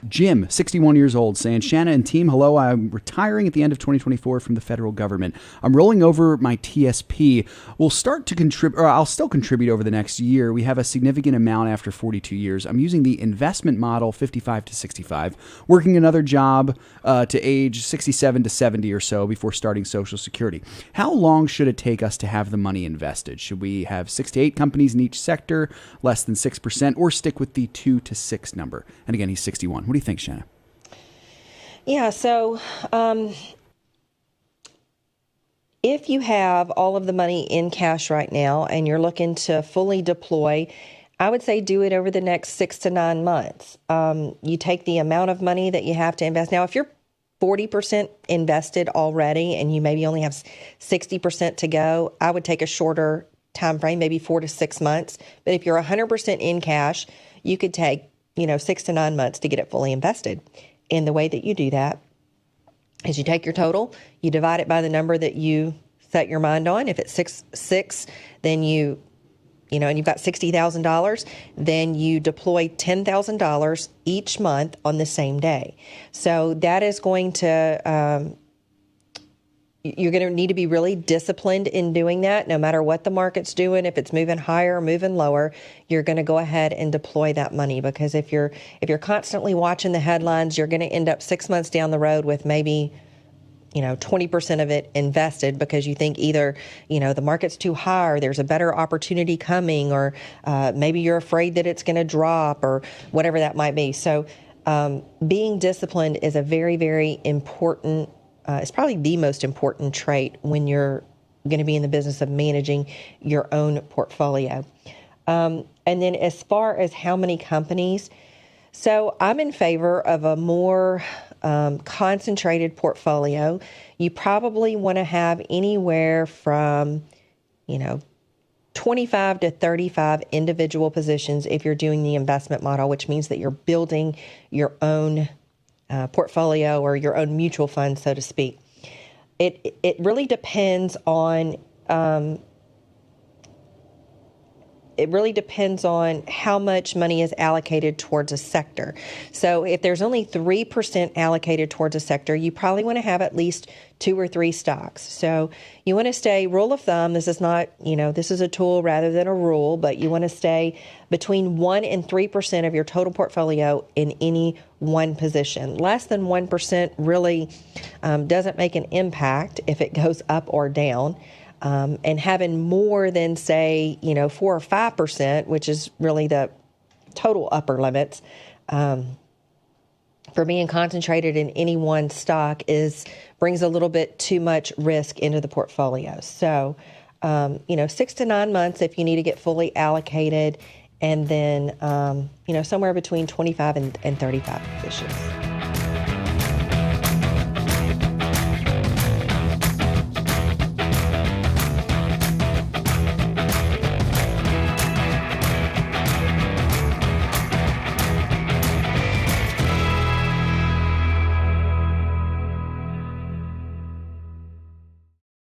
Jim, 61 years old, saying, Shanna and team, hello. I'm retiring at the end of 2024 from the federal government. I'm rolling over my TSP. We'll start to contribute, or I'll still contribute over the next year. We have a significant amount after 42 years. I'm using the investment model, 55 to 65, working another job to age 67 to 70 or so before starting Social Security. How long should it take us to have the money invested? Should we have 6 to 8 companies in each sector, less than 6%, or stick with the 2 to 6 number? And again, he's 61. What do you think, Shanna? Yeah, so if you have all of the money in cash right now and you're looking to fully deploy, I would say do it over the next 6 to 9 months. You take the amount of money that you have to invest. Now, if you're 40% invested already and you maybe only have 60% to go, I would take a shorter time frame, maybe 4 to 6 months. But if you're 100% in cash, you could take 6 to 9 months to get it fully invested. And the way that you do that is you take your total, you divide it by the number that you set your mind on. If it's six, then and you've got $60,000, then you deploy $10,000 each month on the same day. So that is going to, you're going to need to be really disciplined in doing that. No matter what the market's doing, if it's moving higher or moving lower, you're going to go ahead and deploy that money. Because if you're constantly watching the headlines, you're going to end up 6 months down the road with maybe 20% of it invested because you think either, the market's too high or there's a better opportunity coming, or maybe you're afraid that it's going to drop or whatever that might be. So being disciplined is a very, very important, it's probably the most important trait when you're going to be in the business of managing your own portfolio. And then as far as how many companies, so I'm in favor of a more concentrated portfolio. You probably want to have anywhere from, 25 to 35 individual positions if you're doing the investment model, which means that you're building your own portfolio or your own mutual fund, so to speak. It really depends on how much money is allocated towards a sector. So if there's only 3% allocated towards a sector, you probably want to have at least 2 or 3 stocks. So you want to stay, rule of thumb, this is not, this is a tool rather than a rule, but you want to stay between 1 and 3% of your total portfolio in any one position. Less than 1% really doesn't make an impact if it goes up or down. And having more than, say, 4 or 5%, which is really the total upper limits, for being concentrated in any one stock brings a little bit too much risk into the portfolio. So, 6 to 9 months if you need to get fully allocated, and then, somewhere between 25 and 35 positions.